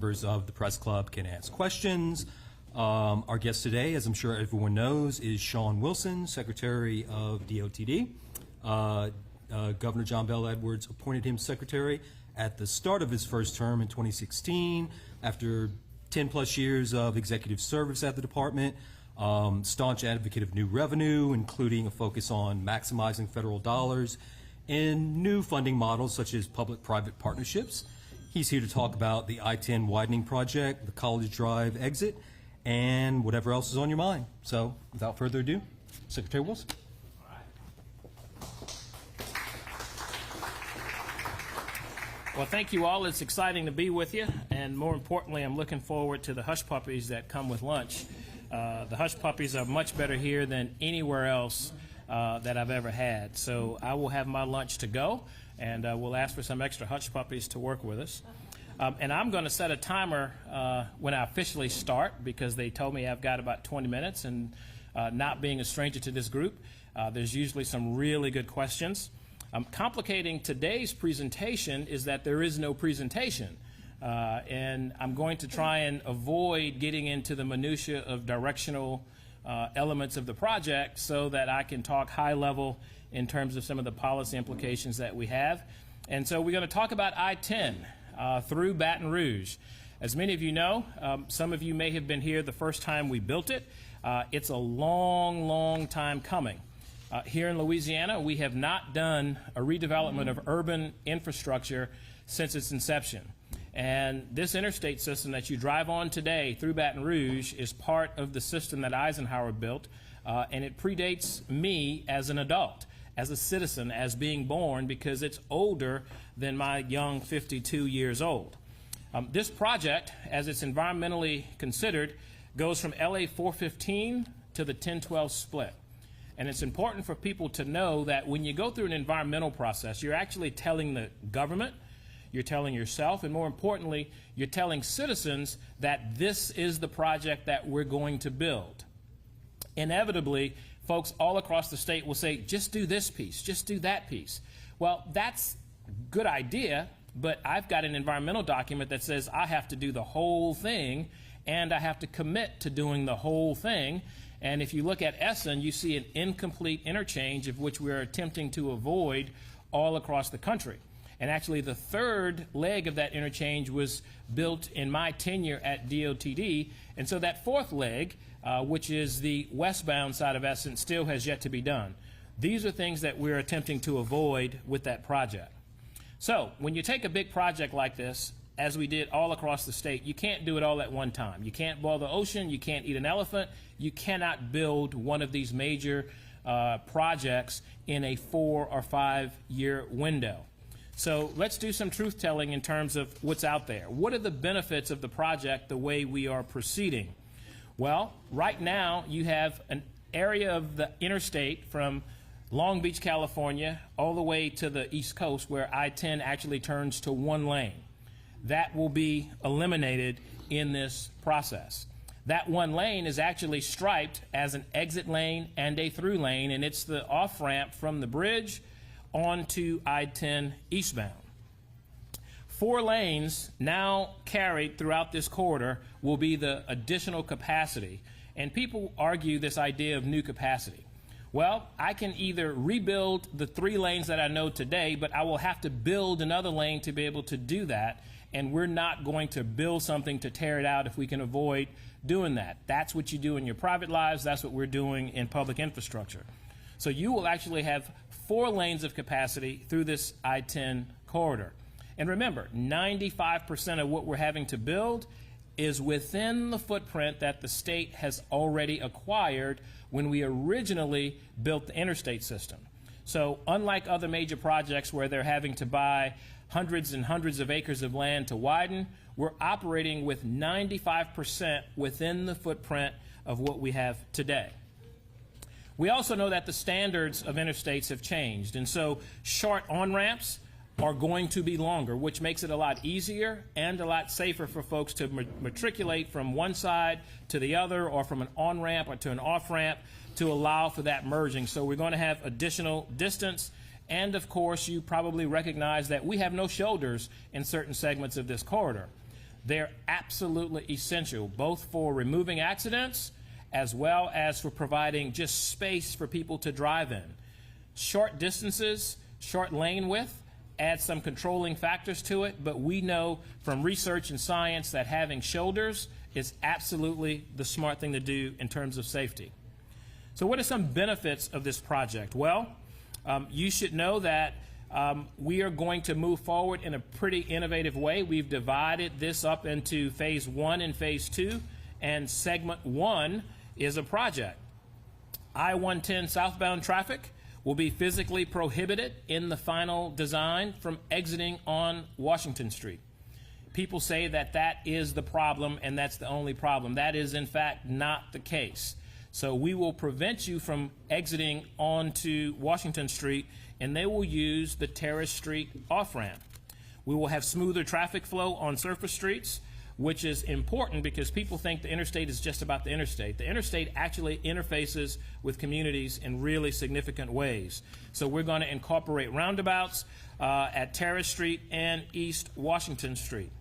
Members of the press club can ask questions. Our guest today, as I'm sure everyone knows, is Shawn Wilson, Secretary of DOTD. Governor John Bel Edwards appointed him Secretary at the start of his first term in 2016 after 10 plus years of executive service at the department. Staunch advocate of new revenue, including a focus on maximizing federal dollars and new funding models such as public-private partnerships. He's here to talk about the I-10 widening project, the College Drive exit, and whatever else is on your mind. So, without further ado, Secretary Wilson. All right. Well, thank you all. It's exciting to be with you, and more importantly, I'm looking forward to the hush puppies that come with lunch. The hush puppies are much better here than anywhere else that I've ever had. So I will have my lunch to go, and we'll ask for some extra hush puppies to work with us. And I'm going to set a timer when I officially start, because they told me I've got about 20 minutes, and not being a stranger to this group, there's usually some really good questions. Complicating today's presentation is that there is no presentation. And I'm going to try and avoid getting into the minutia of directional elements of the project so that I can talk high level in terms of some of the policy implications that we have. And so we're going to talk about I-10 through Baton Rouge. As many of you know, some of you may have been here the first time we built it. It's a long, long time coming. Here in Louisiana, we have not done a redevelopment of urban infrastructure since its inception. And this interstate system that you drive on today through Baton Rouge is part of the system that Eisenhower built, and it predates me as an adult, as a citizen, as being born, because it's older than my young 52 years old. This project, as it's environmentally considered, goes from LA 415 to the 1012 split. And it's important for people to know that when you go through an environmental process, you're actually telling the government, you're telling yourself, and more importantly, you're telling citizens that this is the project that we're going to build. Inevitably, folks all across the state will say, just do this piece, just do that piece. Well, that's a good idea, but I've got an environmental document that says I have to do the whole thing, and I have to commit to doing the whole thing. And if you look at Essen, you see an incomplete interchange of which we're attempting to avoid all across the country. And actually, the third leg of that interchange was built in my tenure at DOTD. And so that fourth leg, which is the westbound side of Essen, still has yet to be done. These are things that we're attempting to avoid with that project. So when you take a big project like this, as we did all across the state, you can't do it all at one time. You can't boil the ocean. You can't eat an elephant. You cannot build one of these major projects in a 4 or 5 year window. So let's do some truth-telling in terms of what's out there. What are the benefits of the project the way we are proceeding? Well, right now you have an area of the interstate from Long Beach, California, all the way to the East Coast where I-10 actually turns to one lane. That will be eliminated in this process. That one lane is actually striped as an exit lane and a through lane, and it's the off-ramp from the bridge onto I-10 eastbound. 4 lanes now carried throughout this corridor will be the additional capacity. And people argue this idea of new capacity. Well, I can either rebuild the 3 lanes that I know today, but I will have to build another lane to be able to do that. And we're not going to build something to tear it out if we can avoid doing that. That's what you do in your private lives. That's what we're doing in public infrastructure. So you will actually have 4 lanes of capacity through this I-10 corridor. And remember, 95% of what we're having to build is within the footprint that the state has already acquired when we originally built the interstate system. So unlike other major projects where they're having to buy hundreds and hundreds of acres of land to widen, we're operating with 95% within the footprint of what we have today. We also know that the standards of interstates have changed, and so short on-ramps are going to be longer, which makes it a lot easier and a lot safer for folks to matriculate from one side to the other, or from an on-ramp or to an off-ramp, to allow for that merging. So we're going to have additional distance, and of course you probably recognize that we have no shoulders in certain segments of this corridor. They're absolutely essential, both for removing accidents as well as for providing just space for people to drive in. Short distances, short lane width, add some controlling factors to it, but we know from research and science that having shoulders is absolutely the smart thing to do in terms of safety. So what are some benefits of this project? Well, you should know that we are going to move forward in a pretty innovative way. We've divided this up into phase 1 and phase 2, and segment 1 is a project. I-10 southbound traffic will be physically prohibited in the final design from exiting on Washington Street. People say that that is the problem and that's the only problem. That is, in fact, not the case. So we will prevent you from exiting onto Washington Street, and they will use the Terrace Street off-ramp. We will have smoother traffic flow on surface streets, which is important because people think the interstate is just about the interstate. The interstate actually interfaces with communities in really significant ways. So we're going to incorporate roundabouts at Terrace Street and East Washington Street.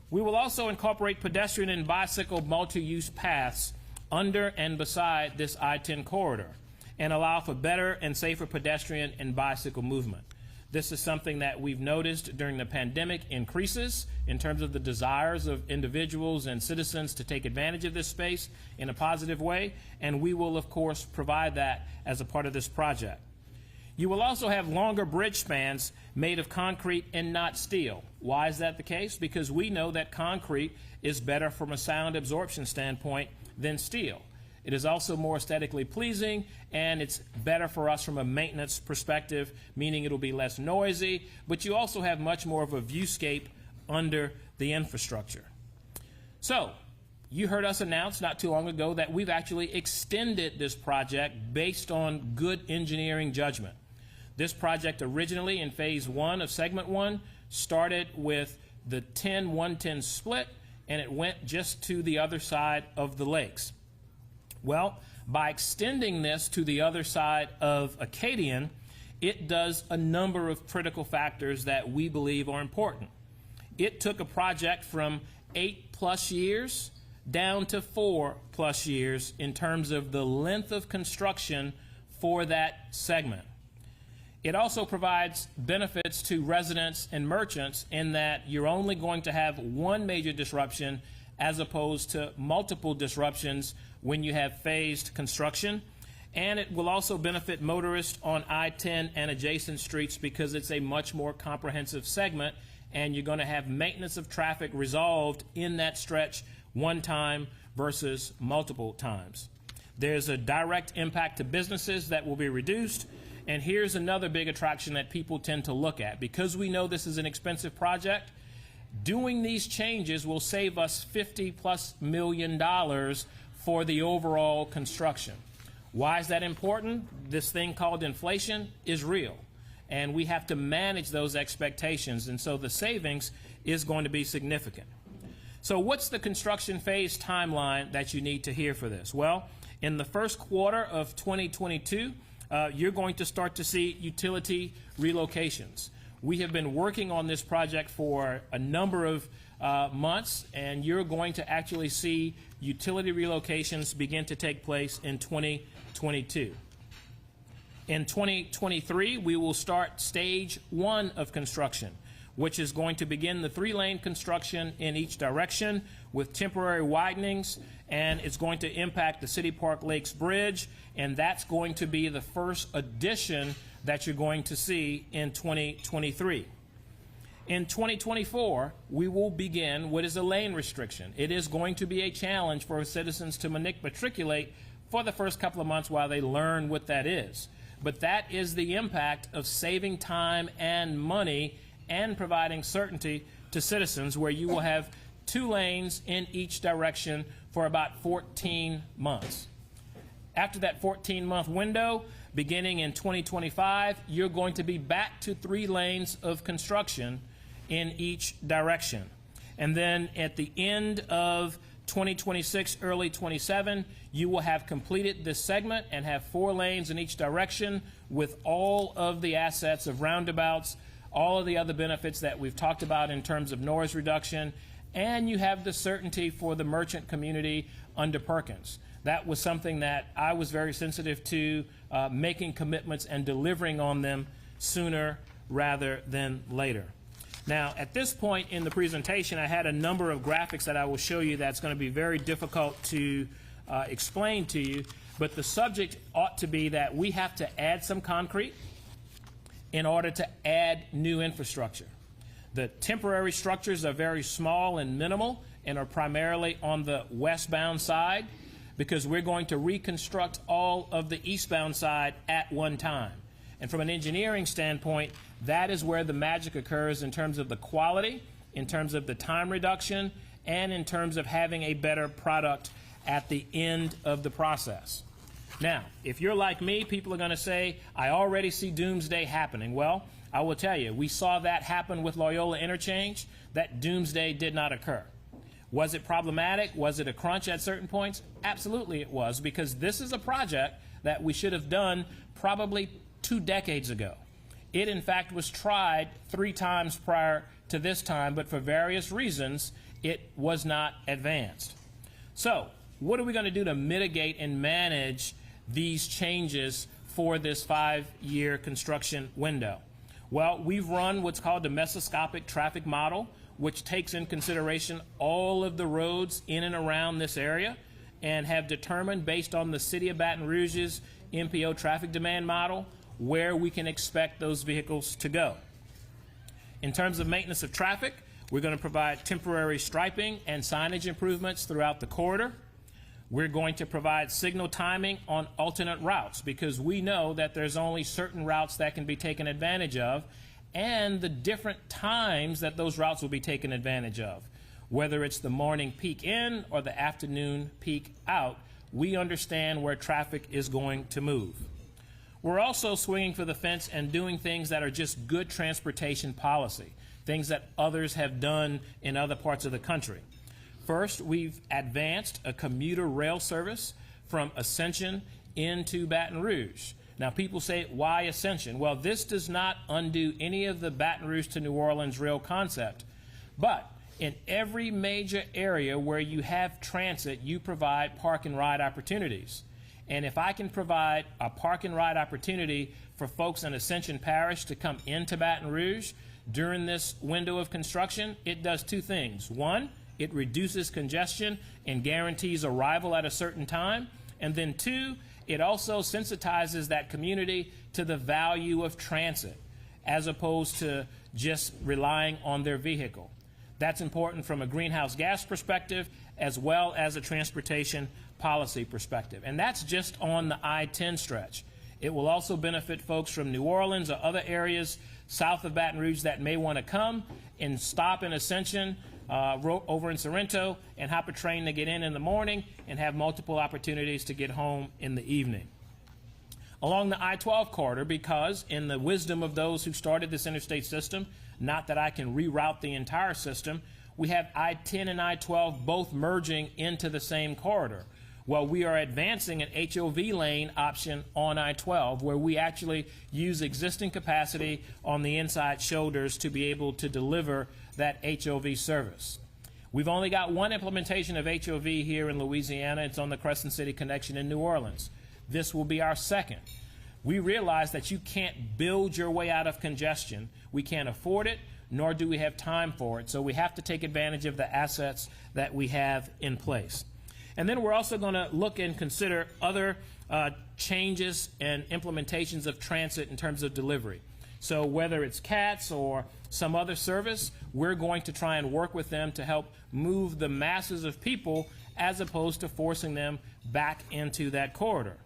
We will also incorporate pedestrian and bicycle multi-use paths under and beside this I-10 corridor and allow for better and safer pedestrian and bicycle movement. This is something that we've noticed during the pandemic increases in terms of the desires of individuals and citizens to take advantage of this space in a positive way, and we will, of course, provide that as a part of this project. You will also have longer bridge spans made of concrete and not steel. Why is that the case? Because we know that concrete is better from a sound absorption standpoint than steel. It is also more aesthetically pleasing, and it's better for us from a maintenance perspective, meaning it'll be less noisy, but you also have much more of a viewscape under the infrastructure. So, you heard us announce not too long ago that we've actually extended this project based on good engineering judgment. This project originally in phase 1 of segment 1 started with the 10-110 split, and it went just to the other side of the lakes. Well, by extending this to the other side of Acadian, it does a number of critical factors that we believe are important. It took a project from 8+ years down to 4+ years in terms of the length of construction for that segment. It also provides benefits to residents and merchants in that you're only going to have one major disruption as opposed to multiple disruptions when you have phased construction. And it will also benefit motorists on I-10 and adjacent streets because it's a much more comprehensive segment, and you're going to have maintenance of traffic resolved in that stretch one time versus multiple times. There's a direct impact to businesses that will be reduced. And here's another big attraction that people tend to look at. Because we know this is an expensive project, doing these changes will save us $50+ million for the overall construction. Why is that important? This thing called inflation is real, and we have to manage those expectations, and so the savings is going to be significant. So what's the construction phase timeline that you need to hear for this? Well, in the first quarter of 2022, you're going to start to see utility relocations. We have been working on this project for a number of months, and you're going to actually see utility relocations begin to take place in 2022. In 2023, we will start stage 1 of construction, which is going to begin the 3-lane construction in each direction with temporary widenings, and it's going to impact the City Park Lakes Bridge, and that's going to be the first addition that you're going to see in 2023. In 2024, we will begin what is a lane restriction. It is going to be a challenge for citizens to matriculate for the first couple of months while they learn what that is. But that is the impact of saving time and money and providing certainty to citizens, where you will have 2 lanes in each direction for about 14 months. After that 14-month window, beginning in 2025, you're going to be back to 3 lanes of construction in each direction. And then at the end of 2026, early 27, you will have completed this segment and have 4 lanes in each direction with all of the assets of roundabouts, all of the other benefits that we've talked about in terms of noise reduction, and you have the certainty for the merchant community under Perkins. That was something that I was very sensitive to, making commitments and delivering on them sooner rather than later. Now, at this point in the presentation, I had a number of graphics that I will show you that's going to be very difficult to explain to you, but the subject ought to be that we have to add some concrete in order to add new infrastructure. The temporary structures are very small and minimal and are primarily on the westbound side, because we're going to reconstruct all of the eastbound side at one time. And from an engineering standpoint, that is where the magic occurs in terms of the quality, in terms of the time reduction, and in terms of having a better product at the end of the process. Now, if you're like me, people are going to say, I already see doomsday happening. Well, I will tell you, we saw that happen with Loyola Interchange. That doomsday did not occur. Was it problematic? Was it a crunch at certain points? Absolutely it was, because this is a project that we should have done probably 2 decades ago. It, in fact, was tried 3 times prior to this time, but for various reasons, it was not advanced. So, what are we going to do to mitigate and manage these changes for this 5-year construction window? Well, we've run what's called the mesoscopic traffic model, which takes in consideration all of the roads in and around this area, and have determined, based on the City of Baton Rouge's MPO traffic demand model, where we can expect those vehicles to go. In terms of maintenance of traffic, we're going to provide temporary striping and signage improvements throughout the corridor. We're going to provide signal timing on alternate routes, because we know that there's only certain routes that can be taken advantage of, and the different times that those routes will be taken advantage of. Whether it's the morning peak in or the afternoon peak out, we understand where traffic is going to move. We're also swinging for the fence and doing things that are just good transportation policy, things that others have done in other parts of the country. First, we've advanced a commuter rail service from Ascension into Baton Rouge. Now, people say, why Ascension? Well, this does not undo any of the Baton Rouge to New Orleans rail concept. But in every major area where you have transit, you provide park and ride opportunities. And if I can provide a park and ride opportunity for folks in Ascension Parish to come into Baton Rouge during this window of construction, it does 2 things. 1, it reduces congestion and guarantees arrival at a certain time. And then 2, it also sensitizes that community to the value of transit, as opposed to just relying on their vehicle. That's important from a greenhouse gas perspective, as well as a transportation policy perspective. And that's just on the I-10 stretch. It will also benefit folks from New Orleans or other areas south of Baton Rouge that may want to come and stop in Ascension over in Sorrento and hop a train to get in the morning and have multiple opportunities to get home in the evening. Along the I-12 corridor, because in the wisdom of those who started this interstate system, not that I can reroute the entire system, we have I-10 and I-12 both merging into the same corridor. Well, we are advancing an HOV lane option on I-12, where we actually use existing capacity on the inside shoulders to be able to deliver that HOV service. We've only got 1 implementation of HOV here in Louisiana. It's on the Crescent City connection in New Orleans. This will be our 2nd. We realize that you can't build your way out of congestion. We can't afford it, nor do we have time for it. So we have to take advantage of the assets that we have in place. And then we're also going to look and consider other changes and implementations of transit in terms of delivery. So whether it's CATS or some other service, we're going to try and work with them to help move the masses of people as opposed to forcing them back into that corridor.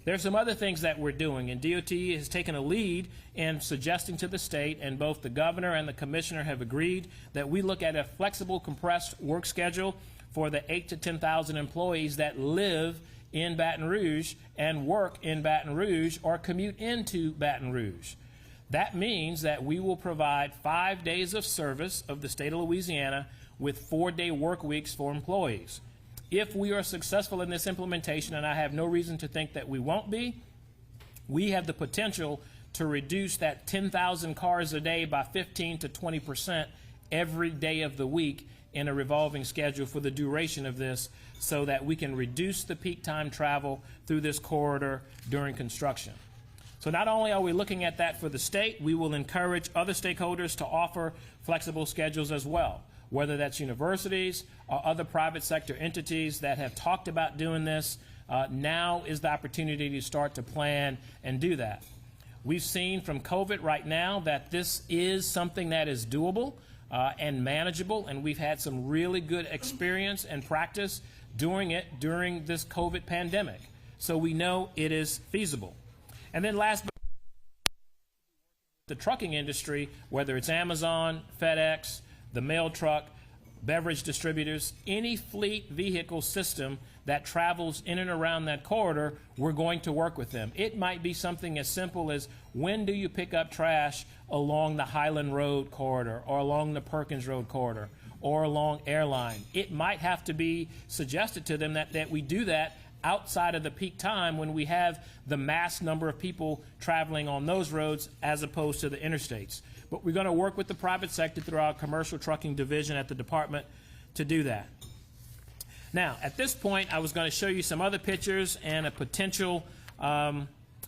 There's some other things that we're doing, and DOTD has taken a lead in suggesting to the state, and both the governor and the commissioner have agreed that we look at a flexible, compressed work schedule for the 8,000 to 10,000 employees that live in Baton Rouge and work in Baton Rouge or commute into Baton Rouge. That means that we will provide 5 days of service of the state of Louisiana with 4-day work weeks for employees. If we are successful in this implementation, and I have no reason to think that we won't be, we have the potential to reduce that 10,000 cars a day by 15 to 20% every day of the week in a revolving schedule for the duration of this so that we can reduce the peak time travel through this corridor during construction. So not only are we looking at that for the state, we will encourage other stakeholders to offer flexible schedules as well, whether that's universities or other private sector entities that have talked about doing this. Now is the opportunity to start to plan and do that. We've seen from COVID right now that this is something that is doable and manageable, and we've had some really good experience and practice doing it during this COVID pandemic. So we know it is feasible. And then last but the trucking industry, whether it's Amazon, FedEx, the mail truck, beverage distributors, any fleet vehicle system that travels in and around that corridor, we're going to work with them. It might be something as simple as, when do you pick up trash along the Highland Road corridor or along the Perkins Road corridor or along Airline? It might have to be suggested to them that we do that outside of the peak time when we have the mass number of people traveling on those roads as opposed to the interstates. But we're going to work with the private sector through our commercial trucking division at the department to do that. Now, at this point, I was going to show you some other pictures and a potential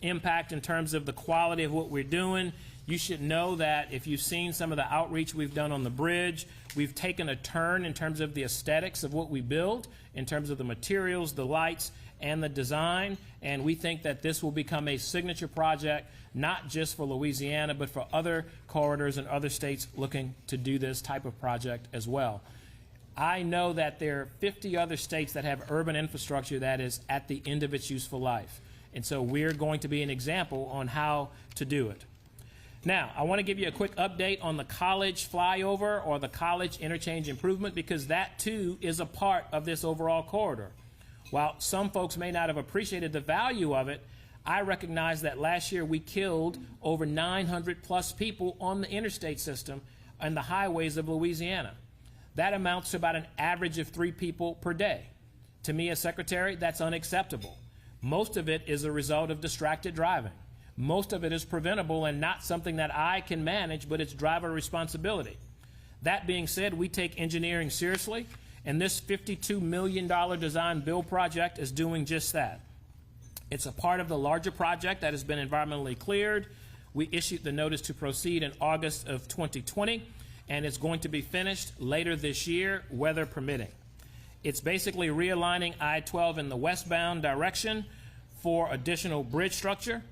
impact in terms of the quality of what we're doing. You should know that if you've seen some of the outreach we've done on the bridge, we've taken a turn in terms of the aesthetics of what we build, in terms of the materials, the lights, and the design, and we think that this will become a signature project, not just for Louisiana, but for other corridors and other states looking to do this type of project as well. I know that there are 50 other states that have urban infrastructure that is at the end of its useful life, and so we're going to be an example on how to do it. Now, I want to give you a quick update on the college flyover or the college interchange improvement, because that too is a part of this overall corridor. While some folks may not have appreciated the value of it, I recognize that last year we killed over 900 plus people on the interstate system and the highways of Louisiana. That amounts to about an average of 3 people per day. To me as secretary, that's unacceptable. Most of it is a result of distracted driving. Most of it is preventable and not something that I can manage, but it's driver responsibility. That being said, we take engineering seriously, and this $52 million design build project is doing just that. It's a part of the larger project that has been environmentally cleared. We issued the notice to proceed in August of 2020, and it's going to be finished later this year, weather permitting. It's basically realigning I-12 in the westbound direction for additional bridge structure.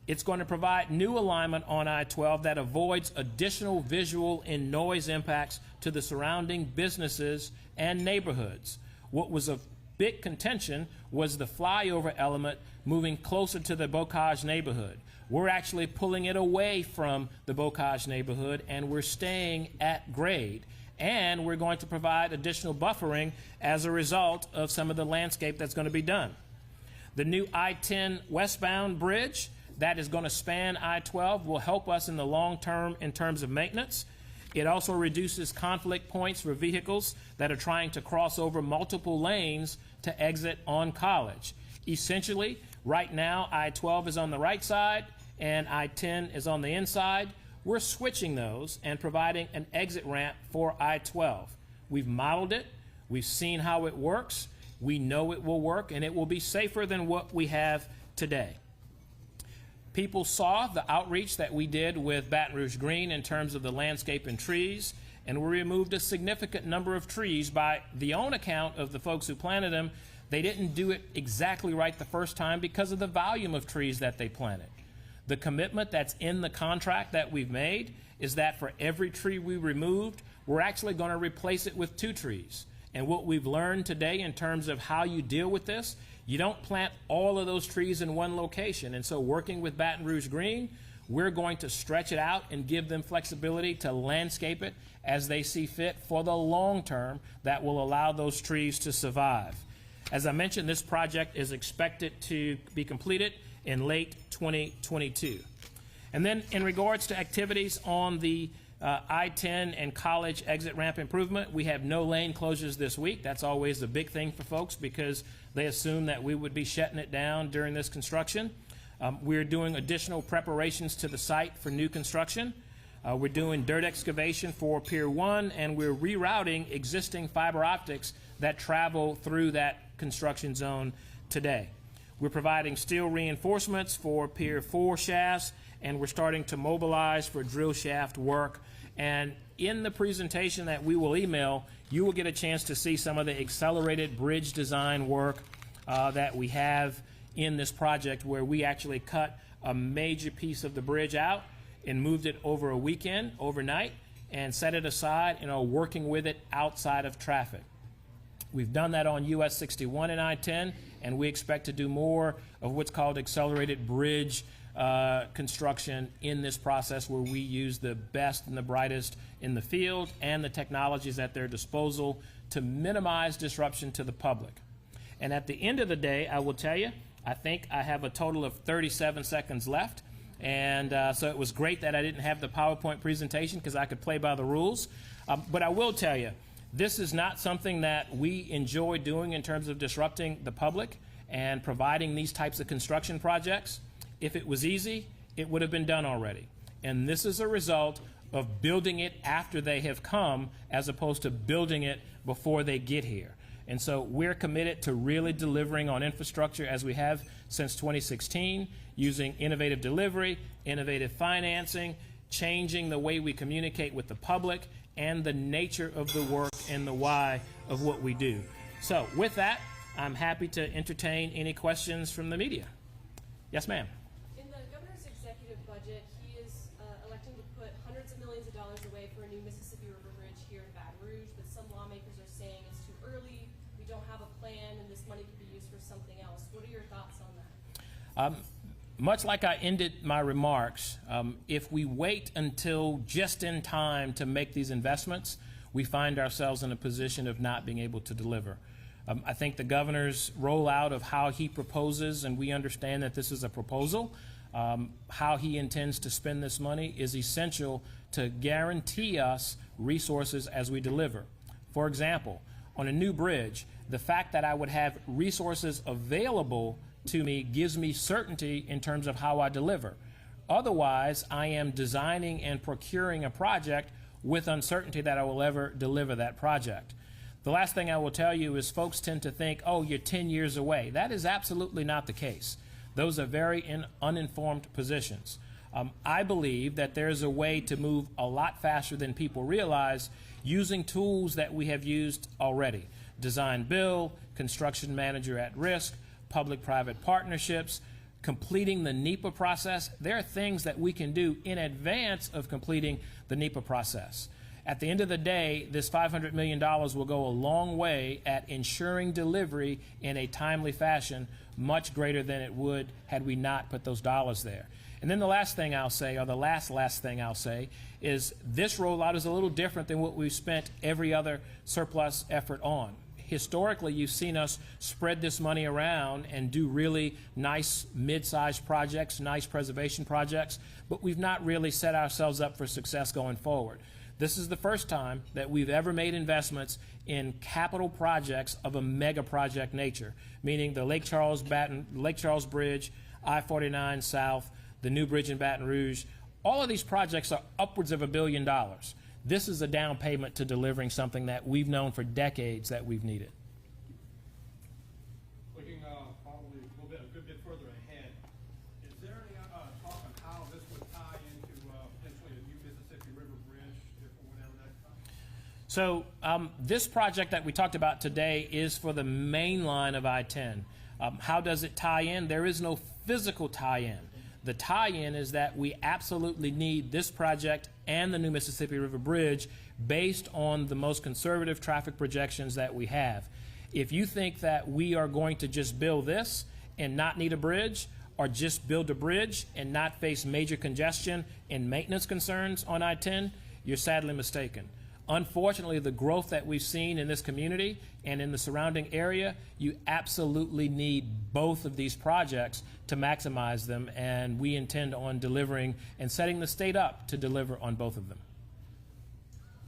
It's going to provide new alignment on I-12 that avoids additional visual and noise impacts to the surrounding businesses and neighborhoods. What was a big contention was the flyover element moving closer to the Bocage neighborhood. We're actually pulling it away from the Bocage neighborhood, and we're staying at grade. And we're going to provide additional buffering as a result of some of the landscape that's going to be done. The new I-10 westbound bridge that is going to span I-12 will help us in the long term in terms of maintenance. It also reduces conflict points for vehicles that are trying to cross over multiple lanes to exit on College. Essentially, right now, I-12 is on the right side and I-10 is on the inside. We're switching those and providing an exit ramp for I-12. We've modeled it. We've seen how it works. We know it will work, and it will be safer than what we have today. People saw the outreach that we did with Baton Rouge Green in terms of the landscape and trees, and we removed a significant number of trees. By the own account of the folks who planted them, they didn't do it exactly right the first time because of the volume of trees that they planted. The commitment that's in the contract that we've made is that for every tree we removed, we're actually going to replace it with 2 trees. And what we've learned today in terms of how you deal with this, you don't plant all of those trees in one location. And so working with Baton Rouge Green, we're going to stretch it out and give them flexibility to landscape it as they see fit for the long term that will allow those trees to survive. As I mentioned, this project is expected to be completed in late 2022. And then in regards to activities on the I-10 and College exit ramp improvement, we have no lane closures this week. That's always a big thing for folks because they assume that we would be shutting it down during this construction. We're doing additional preparations to the site for new construction. We're doing dirt excavation for Pier 1, and we're rerouting existing fiber optics that travel through that construction zone today. We're providing steel reinforcements for Pier 4 shafts, and we're starting to mobilize for drill shaft work. And in the presentation that we will email, you will get a chance to see some of the accelerated bridge design work that we have in this project, where we actually cut a major piece of the bridge out and moved it over a weekend, overnight, and set it aside and are working with it outside of traffic. We've done that on US 61 and I-10, and we expect to do more of what's called accelerated bridge construction in this process, where we use the best and the brightest in the field and the technologies at their disposal to minimize disruption to the public. And at the end of the day, I will tell you, I think I have a total of 37 seconds left. And so it was great that I didn't have the PowerPoint presentation, because I could play by the rules. But I will tell you, this is not something that we enjoy doing in terms of disrupting the public and providing these types of construction projects. If it was easy, it would have been done already. And this is a result of building it after they have come, as opposed to building it before they get here. And so we're committed to really delivering on infrastructure as we have since 2016, using innovative delivery, innovative financing, changing the way we communicate with the public, and the nature of the work and the why of what we do. So with that, I'm happy to entertain any questions from the media. Yes, ma'am. In the governor's executive budget, he is electing to put hundreds of millions of dollars away for a new Mississippi River Bridge here in Baton Rouge, but some lawmakers are saying it's too early, we don't have a plan, and this money could be used for something else. What are your thoughts on that? Much like I ended my remarks, if we wait until just in time to make these investments, we find ourselves in a position of not being able to deliver. I think the governor's rollout of how he proposes, and we understand that this is a proposal, how he intends to spend this money is essential to guarantee us resources as we deliver. For example, on a new bridge, the fact that I would have resources available to me gives me certainty in terms of how I deliver. Otherwise, I am designing and procuring a project with uncertainty that I will ever deliver that project. The last thing I will tell you is folks tend to think, oh, you're 10 years away. That is absolutely not the case. Those are very uninformed positions. I believe that there's a way to move a lot faster than people realize, using tools that we have used already. Design build, construction manager at risk, public-private partnerships, completing the NEPA process. There are things that we can do in advance of completing the NEPA process. At the end of the day, this $500 million will go a long way at ensuring delivery in a timely fashion, much greater than it would had we not put those dollars there. And then the last thing I'll say, or the last thing I'll say, is this rollout is a little different than what we've spent every other surplus effort on. Historically, you've seen us spread this money around and do really nice mid-sized projects, nice preservation projects, but we've not really set ourselves up for success going forward. This is the first time that we've ever made investments in capital projects of a mega project nature, meaning the Lake Charles Bridge, I-49 South, the new bridge in Baton Rouge. All of these projects are upwards of $1 billion. This is a down payment to delivering something that we've known for decades that we've needed. Looking probably a good bit further ahead, is there any talk on how this would tie into potentially a new Mississippi River Bridge, if or whenever that comes? So this project that we talked about today is for the main line of I-10. How does it tie in? There is no physical tie-in. The tie-in is that we absolutely need this project and the new Mississippi River Bridge based on the most conservative traffic projections that we have. If you think that we are going to just build this and not need a bridge, or just build a bridge and not face major congestion and maintenance concerns on I-10, you're sadly mistaken. Unfortunately, the growth that we've seen in this community and in the surrounding area, you absolutely need both of these projects to maximize them, and we intend on delivering and setting the state up to deliver on both of them.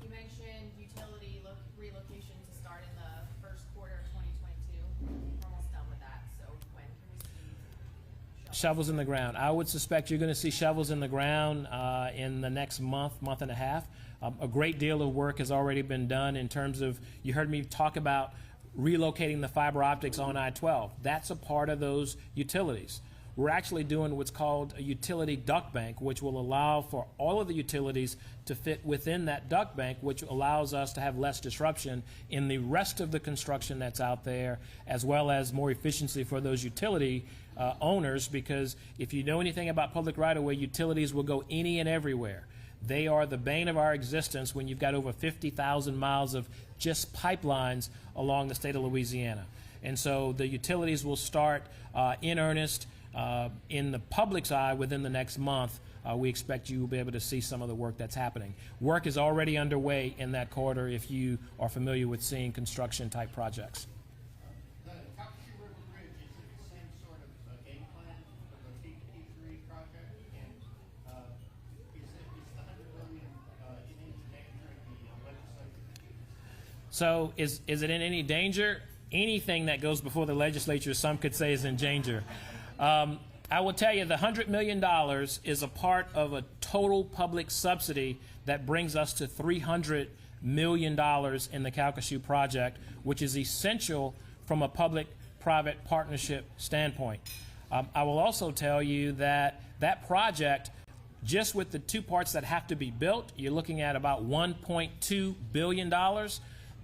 You mentioned utility relocation to start in the first quarter of 2022. We're almost done with that, so when can we see Shovels in the ground. I would suspect you're going to see shovels in the ground in the next month and a half. A great deal of work has already been done in terms of, you heard me talk about relocating the fiber optics on I-12. That's a part of those utilities. We're actually doing what's called a utility duct bank, which will allow for all of the utilities to fit within that duct bank, which allows us to have less disruption in the rest of the construction that's out there, as well as more efficiency for those utility owners, because if you know anything about public right-of-way, utilities will go any and everywhere. They are the bane of our existence when you've got over 50,000 miles of just pipelines along the state of Louisiana. And so the utilities will start in earnest in the public's eye within the next month. We expect you will be able to see some of the work that's happening. Work is already underway in that corridor if you are familiar with seeing construction type projects. The Calcasieu River Bridge, is it the same sort of game plan for the T3 project? And is the $100 million in any danger of the legislature? So is it in any danger? Anything that goes before the legislature, some could say, is in danger. I will tell you the $100 million is a part of a total public subsidy that brings us to $300 million in the Calcasieu project, which is essential from a public-private partnership standpoint. I will also tell you that that project, just with the two parts that have to be built, you're looking at about $1.2 billion.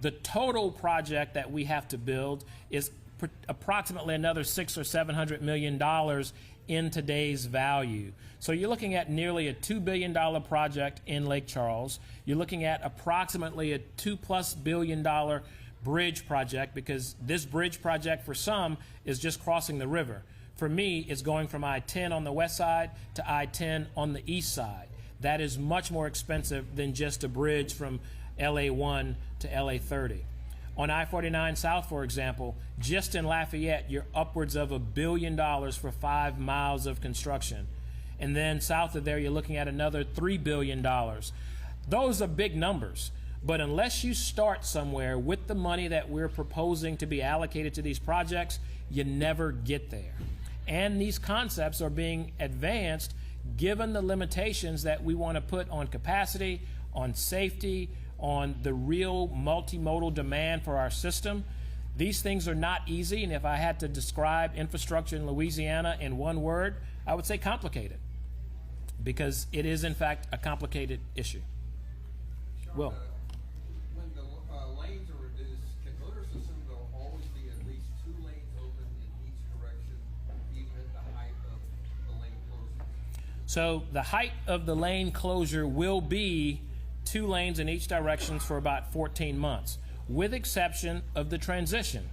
The total project that we have to build is approximately another $600 or $700 million in today's value. So you're looking at nearly a $2 billion project in Lake Charles. You're looking at approximately a $2+ billion bridge project, because this bridge project for some is just crossing the river. For me, it's going from I-10 on the west side to I-10 on the east side. That is much more expensive than just a bridge from LA1 to LA30. On I-49 South, for example, just in Lafayette, you're upwards of $1 billion for 5 miles of construction. And then south of there, you're looking at another $3 billion. Those are big numbers. But unless you start somewhere with the money that we're proposing to be allocated to these projects, you never get there. And these concepts are being advanced given the limitations that we want to put on capacity, on safety, on the real multimodal demand for our system. These things are not easy, and if I had to describe infrastructure in Louisiana in one word, I would say complicated, because it is in fact a complicated issue. Shawn, Will. When the lanes are reduced, can voters assume there'll always be at least 2 lanes open in each direction, even at the height of the lane closure? So the height of the lane closure will be 2 lanes in each direction for about 14 months, with exception of the transition.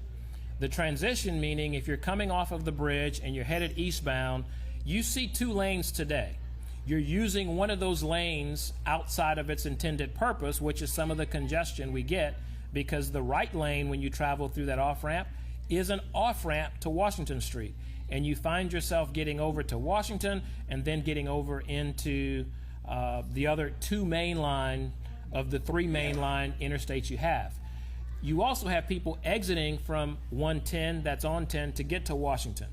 The transition meaning if you're coming off of the bridge and you're headed eastbound, you see 2 lanes today. You're using one of those lanes outside of its intended purpose, which is some of the congestion we get, because the right lane when you travel through that off-ramp is an off-ramp to Washington Street. And you find yourself getting over to Washington and then getting over into the other 2 main line of the 3 main line interstates you have. You also have people exiting from 110 that's on 10 to get to Washington.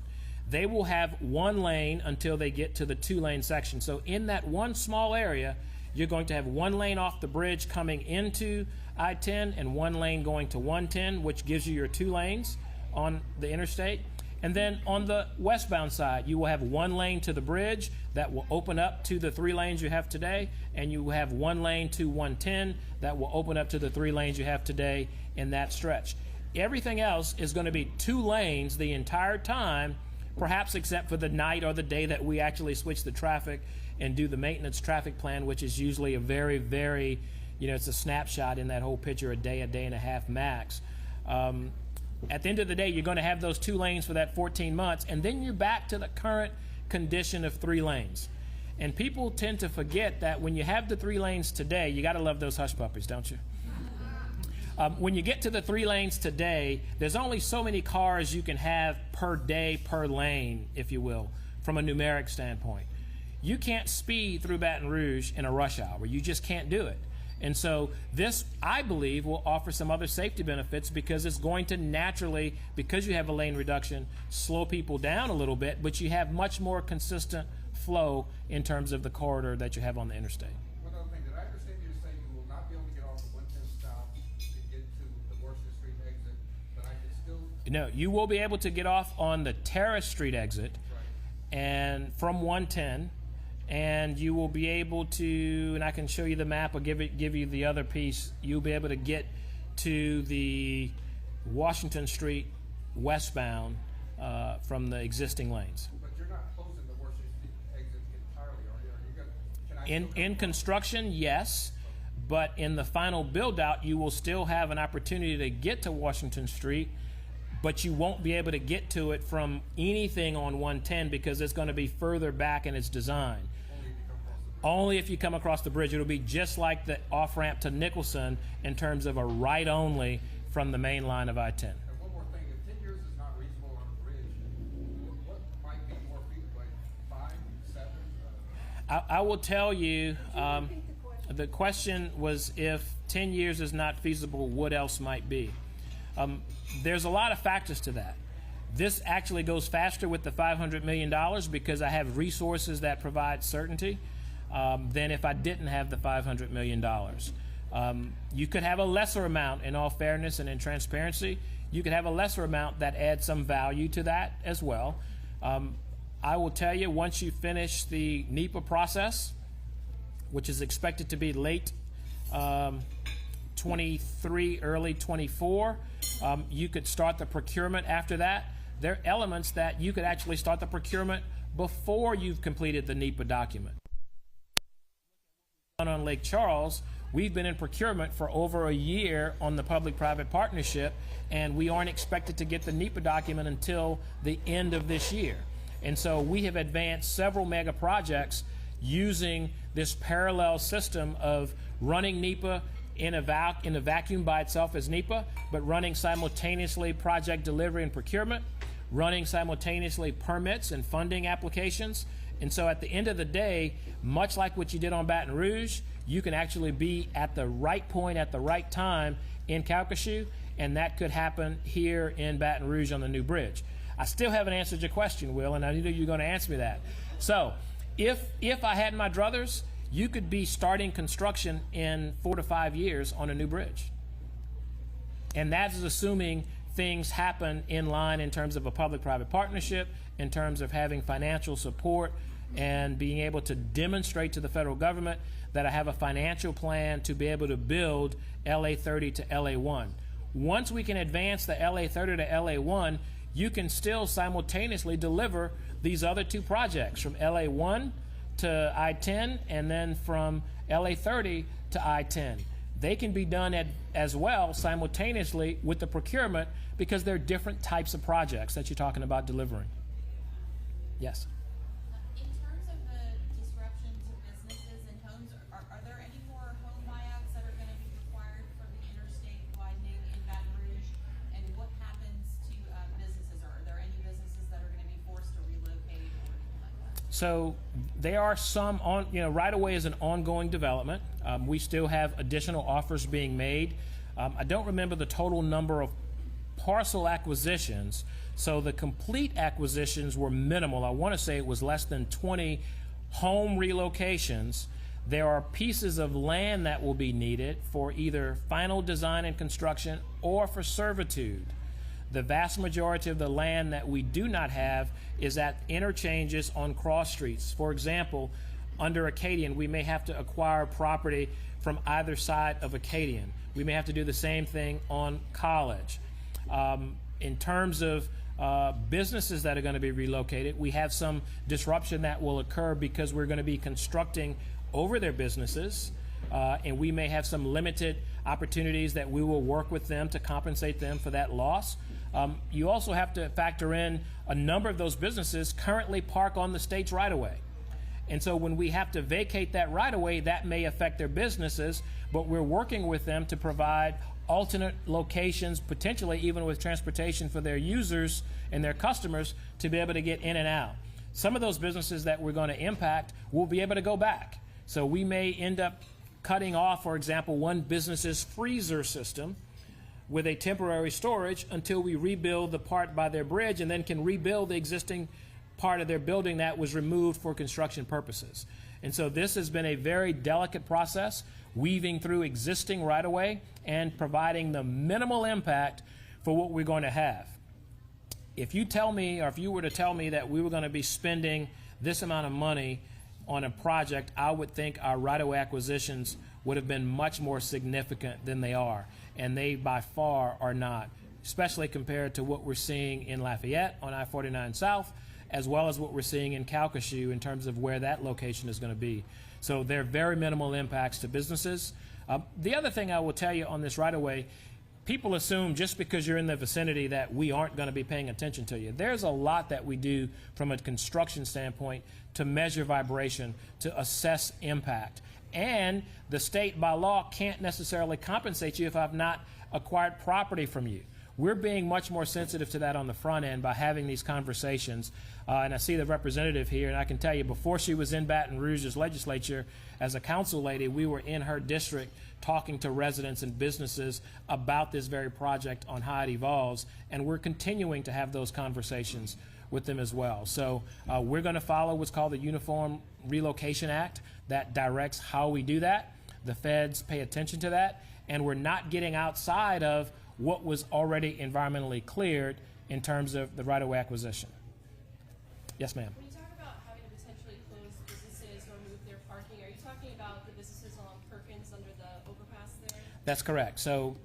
They will have 1 lane until they get to the 2-lane section. So in that one small area, you're going to have 1 lane off the bridge coming into I-10 and 1 lane going to 110, which gives you your 2 lanes on the interstate. And then on the westbound side, you will have 1 lane to the bridge that will open up to the 3 lanes you have today, and you will have 1 lane to 110 that will open up to the 3 lanes you have today in that stretch. Everything else is going to be 2 lanes the entire time, perhaps except for the night or the day that we actually switch the traffic and do the maintenance traffic plan, which is usually a very, very, it's a snapshot in that whole picture, a day and a half max. At the end of the day, you're going to have those 2 lanes for that 14 months, and then you're back to the current condition of 3 lanes. And people tend to forget that when you have the 3 lanes today, you got to love those hush puppies, don't you? When you get to the 3 lanes today, there's only so many cars you can have per day, per lane, if you will, from a numeric standpoint. You can't speed through Baton Rouge in a rush hour. You just can't do it. And so this, I believe, will offer some other safety benefits because it's going to naturally, because you have a lane reduction, slow people down a little bit, but you have much more consistent flow in terms of the corridor that you have on the interstate. One other thing, did I understand you to say you will not be able to get off the 110 south to get to the Washington Street exit, but I can still? No, you will be able to get off on the Terrace Street exit and from 110, and you will be able to, and I can show you the map or give you the other piece, you'll be able to get to the Washington Street westbound from the existing lanes. But you're not closing the Washington Street exit entirely, are you? Are you gonna, can I In construction, yes, but in the final build-out, you will still have an opportunity to get to Washington Street, but you won't be able to get to it from anything on 110 because it's going to be further back in its design. Only if you come across the bridge. It'll be just like the off-ramp to Nicholson in terms of a right only from the main line of I-10. And one more thing, if 10 years is not reasonable on a bridge, what might be more feasible, like 5, 7? I will tell you, the question was if 10 years is not feasible, what else might be? There's a lot of factors to that. This actually goes faster with the $500 million because I have resources that provide certainty than if I didn't have the $500 million. You could have a lesser amount, in all fairness and in transparency. You could have a lesser amount that adds some value to that as well. I will tell you, once you finish the NEPA process, which is expected to be late 23, early 24, you could start the procurement after that. There are elements that you could actually start the procurement before you've completed the NEPA document. On Lake Charles, we've been in procurement for over a year on the public-private partnership, and we aren't expected to get the NEPA document until the end of this year. And so we have advanced several mega projects using this parallel system of running NEPA in a vacuum by itself as NEPA, but running simultaneously project delivery and procurement, running simultaneously permits and funding applications. And so at the end of the day, much like what you did on Baton Rouge, you can actually be at the right point at the right time in Calcasieu, and that could happen here in Baton Rouge on the new bridge. I still haven't answered your question, Will, and I knew you were going to answer me that. So if I had my druthers, you could be starting construction in 4 to 5 years on a new bridge. And that is assuming things happen in line in terms of a public-private partnership, in terms of having financial support and being able to demonstrate to the federal government that I have a financial plan to be able to build LA 30 to LA 1. Once we can advance the LA 30 to LA 1, you can still simultaneously deliver these other two projects from LA 1 to I-10 and then from LA 30 to I-10. They can be done as well simultaneously with the procurement because they're different types of projects that you're talking about delivering. Yes? In terms of the disruption to businesses and homes, are there any more home buyouts that are going to be required from the interstate widening in Baton Rouge? And what happens to businesses? Are there any businesses that are going to be forced to relocate or anything like that? So there are some right away is an ongoing development. We still have additional offers being made. I don't remember the total number of parcel acquisitions. So the complete acquisitions were minimal. I want to say it was less than 20 home relocations. There are pieces of land that will be needed for either final design and construction or for servitude. The vast majority of the land that we do not have is at interchanges on cross streets. For example, under Acadian, we may have to acquire property from either side of Acadian. We may have to do the same thing on College. In terms of businesses that are going to be relocated, we have some disruption that will occur because we're going to be constructing over their businesses, and we may have some limited opportunities that we will work with them to compensate them for that loss. You also have to factor in a number of those businesses currently park on the state's right-of-way. And so when we have to vacate that right-of-way, that may affect their businesses, but we're working with them to provide alternate locations, potentially even with transportation for their users and their customers to be able to get in and out. Some of those businesses that we're going to impact will be able to go back. So we may end up cutting off, for example, one business's freezer system with a temporary storage until we rebuild the part by their bridge and then can rebuild the existing part of their building that was removed for construction purposes. And so this has been a very delicate process, weaving through existing right-of-way and providing the minimal impact for what we're going to have. If you tell me, or if you were to tell me that we were going to be spending this amount of money on a project, I would think our right-of-way acquisitions would have been much more significant than they are. And they by far are not, especially compared to what we're seeing in Lafayette on I-49 South, as well as what we're seeing in Calcasieu in terms of where that location is going to be. So they're very minimal impacts to businesses. The other thing I will tell you on this right-of-way, people assume just because you're in the vicinity that we aren't going to be paying attention to you. There's a lot that we do from a construction standpoint to measure vibration, to assess impact. And the state by law can't necessarily compensate you if I've not acquired property from you. We're being much more sensitive to that on the front end by having these conversations. And I see the representative here, and I can tell you, before she was in Baton Rouge's legislature as a council lady, we were in her district talking to residents and businesses about this very project on how it evolves, and we're continuing to have those conversations with them as well. So we're going to follow what's called the Uniform Relocation Act that directs how we do that. The feds pay attention to that, and we're not getting outside of what was already environmentally cleared in terms of the right-of-way acquisition. Yes, ma'am. When you talk about having to potentially close businesses or move their parking, are you talking about the businesses on Perkins under the overpass there? That's correct. So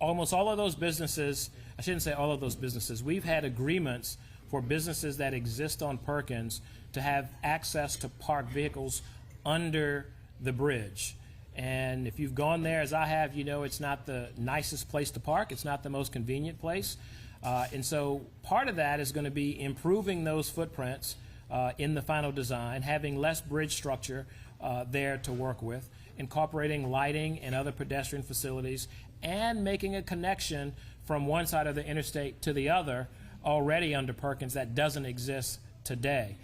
almost all of those businesses, I shouldn't say all of those businesses, we've had agreements for businesses that exist on Perkins to have access to park vehicles under the bridge. And if you've gone there, as I have, you know it's not the nicest place to park. It's not the most convenient place. And so part of that is going to be improving those footprints in the final design, having less bridge structure there to work with, incorporating lighting and other pedestrian facilities, and making a connection from one side of the interstate to the other already under Perkins that doesn't exist today.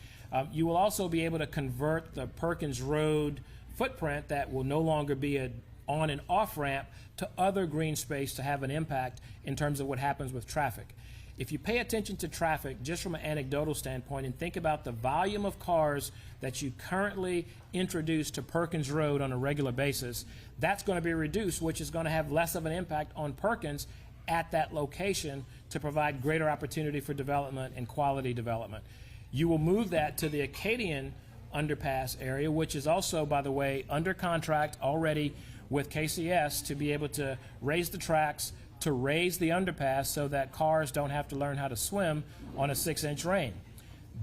You will also be able to convert the Perkins Road footprint that will no longer be an on and off ramp to other green space to have an impact in terms of what happens with traffic. If you pay attention to traffic just from an anecdotal standpoint and think about the volume of cars that you currently introduce to Perkins Road on a regular basis, that's going to be reduced, which is going to have less of an impact on Perkins at that location to provide greater opportunity for development and quality development. You will move that to the Acadian underpass area, which is also, by the way, under contract already with KCS to be able to raise the tracks, to raise the underpass so that cars don't have to learn how to swim on a 6-inch rain.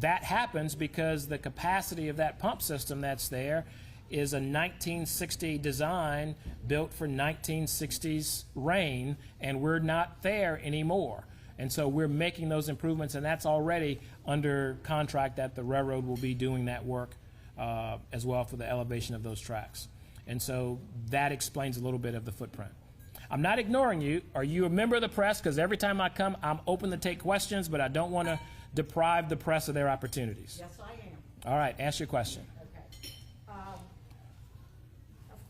That happens because the capacity of that pump system that's there is a 1960 design built for 1960s rain, and we're not there anymore. And so we're making those improvements, and that's already under contract that the railroad will be doing that work as well for the elevation of those tracks. And so that explains a little bit of the footprint. I'm not ignoring you. Are you a member of the press? Because every time I come, I'm open to take questions, but I don't want to deprive the press of their opportunities. Yes, I am. All right, ask your question. Okay.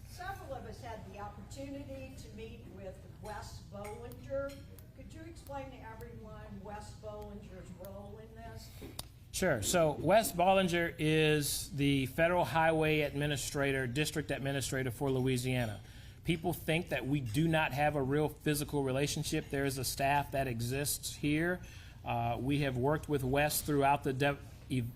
Several of us had the opportunity to meet with Wes Bollinger. Could you explain to everyone Wes Bollinger's role in this? Sure. So Wes Bollinger is the Federal Highway Administrator, District Administrator for Louisiana. People think that we do not have a real physical relationship. There is a staff that exists here. We have worked with Wes throughout the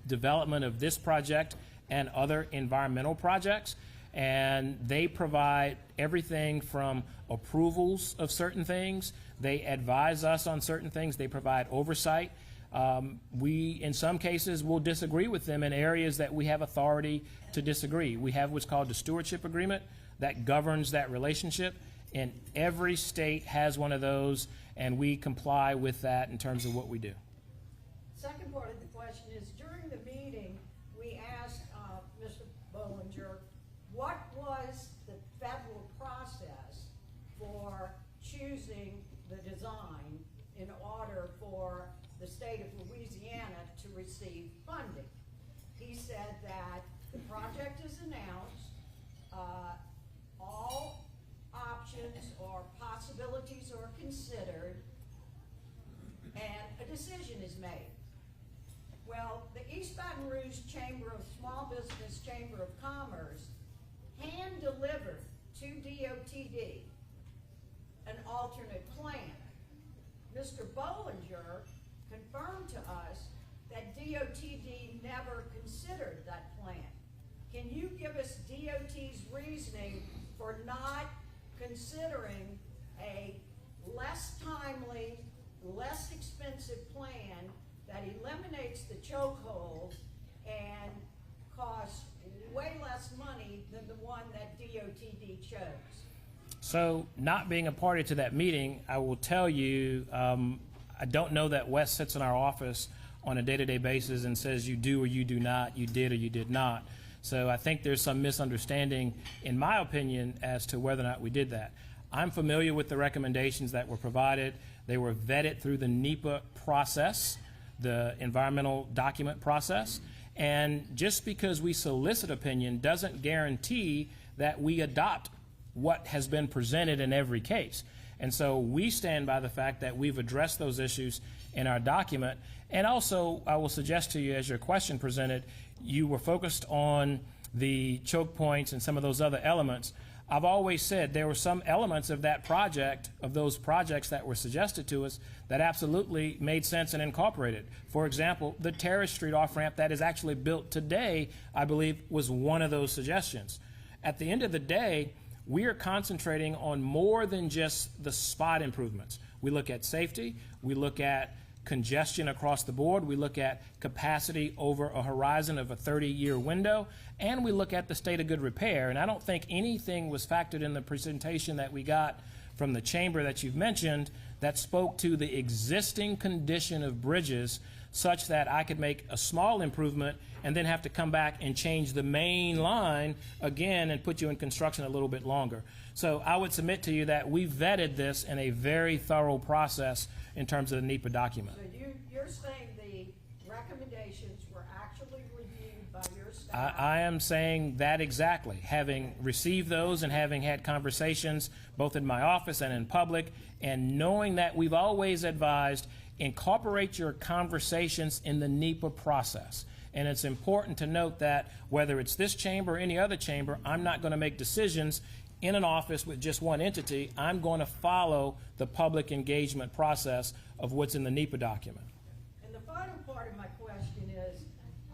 development of this project and other environmental projects, and they provide everything from approvals of certain things. They advise us on certain things. They provide oversight. We, in some cases, will disagree with them in areas that we have authority to disagree. We have what's called the stewardship agreement that governs that relationship, and every state has one of those, and we comply with that in terms of what we do. Second part of the question is, during the meeting, we asked Mr. Bollinger, what was the federal process for choosing the design in order for the state of Louisiana to receive funding? He said that the project is announced, possibilities are considered and a decision is made. Well, the East Baton Rouge Small Business Chamber of Commerce hand-delivered to DOTD an alternate plan. Mr. Bollinger confirmed to us that DOTD never considered that plan. Can you give us DOT's reasoning for not considering a less timely, less expensive plan that eliminates the chokehold and costs way less money than the one that DOTD chose? So, not being a party to that meeting, I will tell you, I don't know that Wes sits in our office on a day-to-day basis and says you do or you do not, you did or you did not. So I think there's some misunderstanding, in my opinion, as to whether or not we did that. I'm familiar with the recommendations that were provided. They were vetted through the NEPA process, the environmental document process. And just because we solicit opinion doesn't guarantee that we adopt what has been presented in every case. And so we stand by the fact that we've addressed those issues in our document. And also, I will suggest to you, as your question presented, you were focused on the choke points and some of those other elements. I've always said there were some elements of that project, of those projects that were suggested to us, that absolutely made sense and incorporated. For example, the Terrace Street off-ramp that is actually built today, I believe, was one of those suggestions. At the end of the day, we are concentrating on more than just the spot improvements. We look at safety, we look at congestion across the board, we look at capacity over a horizon of a 30-year window, and we look at the state of good repair. And I don't think anything was factored in the presentation that we got from the chamber that you've mentioned that spoke to the existing condition of bridges such that I could make a small improvement and then have to come back and change the main line again and put you in construction a little bit longer. So I would submit to you that we vetted this in a very thorough process in terms of the NEPA document. So you're saying the recommendations were actually reviewed by your staff? I am saying that exactly. Having received those and having had conversations both in my office and in public, and knowing that we've always advised, incorporate your conversations in the NEPA process. And it's important to note that whether it's this chamber or any other chamber, I'm not going to make decisions in an office with just one entity. I'm going to follow the public engagement process of what's in the NEPA document. And the final part of my question is,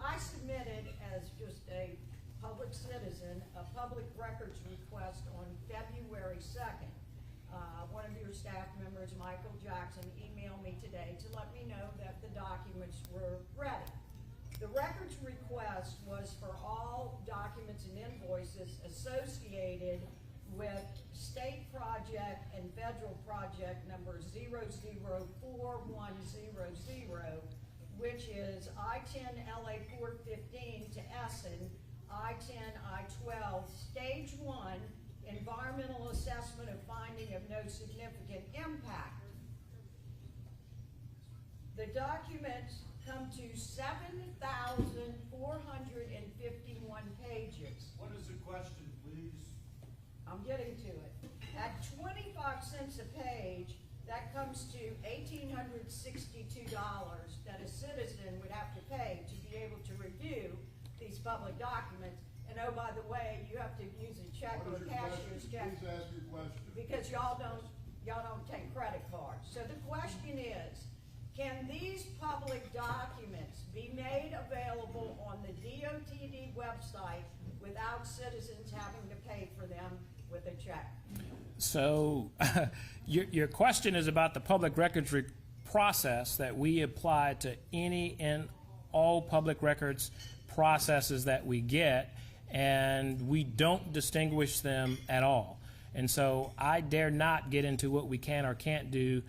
I submitted as just a public citizen a public records request on February 2nd. One of your staff members, Michael Jackson, emailed me today to let me know that the documents were ready. The records request was for all documents and invoices associated with state project and federal project number 004100, which is I-10 LA 415 to Essen, I-10 I-12 Stage 1 Environmental Assessment of Finding of No Significant Impact. The documents come to 7,451 pages. What is the question, please? I'm getting to it. At 25 cents a page, that comes to $1,862 that a citizen would have to pay to be able to review these public documents. And oh, by the way, you have to use a check or a cashier's check. Please ask your question. Because y'all don't take credit cards. So the question is, can these public documents be made available on the DOTD website without citizens having to pay for them with a check? So your question is about the public records process that we apply to any and all public records processes that we get, and we don't distinguish them at all. And so I dare not get into what we can or can't do.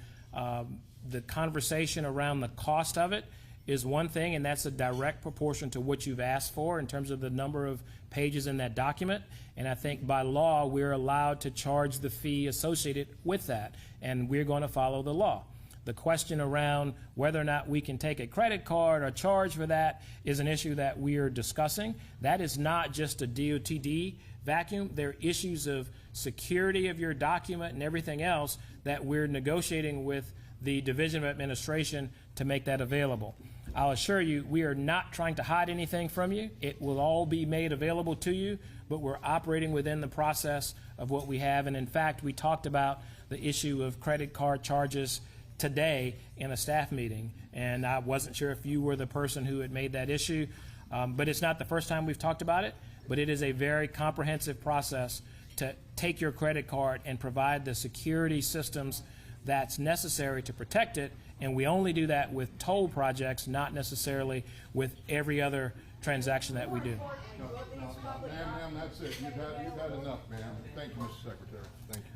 The conversation around the cost of it is one thing, and that's a direct proportion to what you've asked for in terms of the number of pages in that document. And I think by law, we're allowed to charge the fee associated with that, and we're going to follow the law. The question around whether or not we can take a credit card or charge for that is an issue that we are discussing. That is not just a DOTD vacuum. There are issues of security of your document and everything else that we're negotiating with the Division of Administration to make that available. I'll assure you, we are not trying to hide anything from you. It will all be made available to you, but we're operating within the process of what we have. And in fact, we talked about the issue of credit card charges today in a staff meeting. And I wasn't sure if you were the person who had made that issue. But it's not the first time we've talked about it, but it is a very comprehensive process to take your credit card and provide the security systems that's necessary to protect it. And we only do that with toll projects, not necessarily with every other transaction that we do. Ma'am, that's it. You've had enough, ma'am. Thank you, Mr. Secretary. Thank you.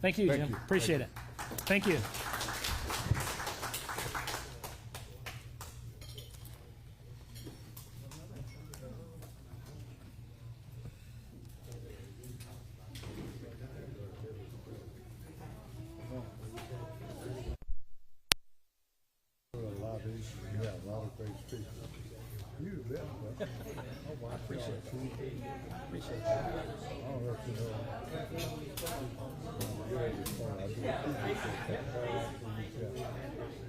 Thank you, Thank Jim. you. Appreciate it. Thank you. Yeah, a lot of great speakers. You bet. Oh, I appreciate it. Appreciate it. I'll let you know.